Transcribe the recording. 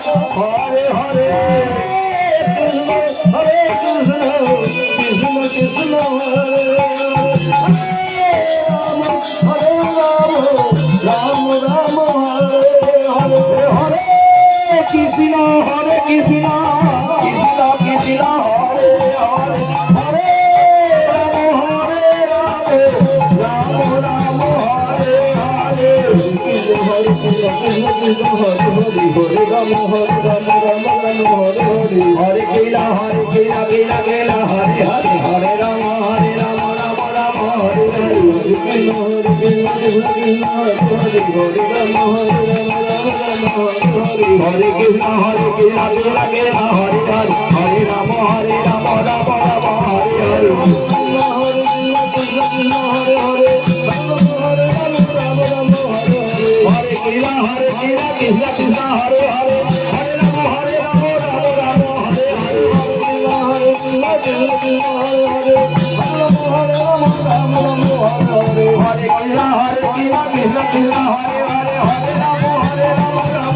হরে হরে কৃষ্ণ হরে কৃষ্ণ কৃষ্ণ কৃষ্ণ হরে হরে রাম রাম হরে হরে হরে কৃষ্ণ হরে কৃষ্ণ কৃষ্ণ কৃষ্ণ হরে হরে হরে রাম রাম হরে হরে কৃষ্ণ হরে কৃষ্ণ কৃষ্ণ কৃষ্ণ হরে হরে হরে রাম হরে রাম রাম রাম হরে হরে হরে কেলা কেলা কেলা হরে হরে হরে রাম রাম রাম হরে হরে কৃষ্ণ হরে কৃষ্ণ কৃষ্ণ কৃষ্ণ হরে হরে হরে রাম হরে রাম রাম রাম হরে হরে কৃষ্ণ হরে কেলা কেলা হরে হরে হরে রাম রাম রাম হরে হরে কৃষ্ণ হরে কৃষ্ণ কৃষ্ণ হরে হরে রাম হরে রাম রাম রাম হরে হরে হরে কেলা কৃষ্ণ কৃষ্ণ হরে হরে হরে রাম রাম রাম হরে হরে হরে কৃষ্ণ কৃষ্ণ কৃষ্ণ হরে হরে রাম হরে রাম রাম রাম হরে হরে হরে কৃষ্ণ কৃষ্ণ কৃষ্ণ হরে হরে হরে রাম রাম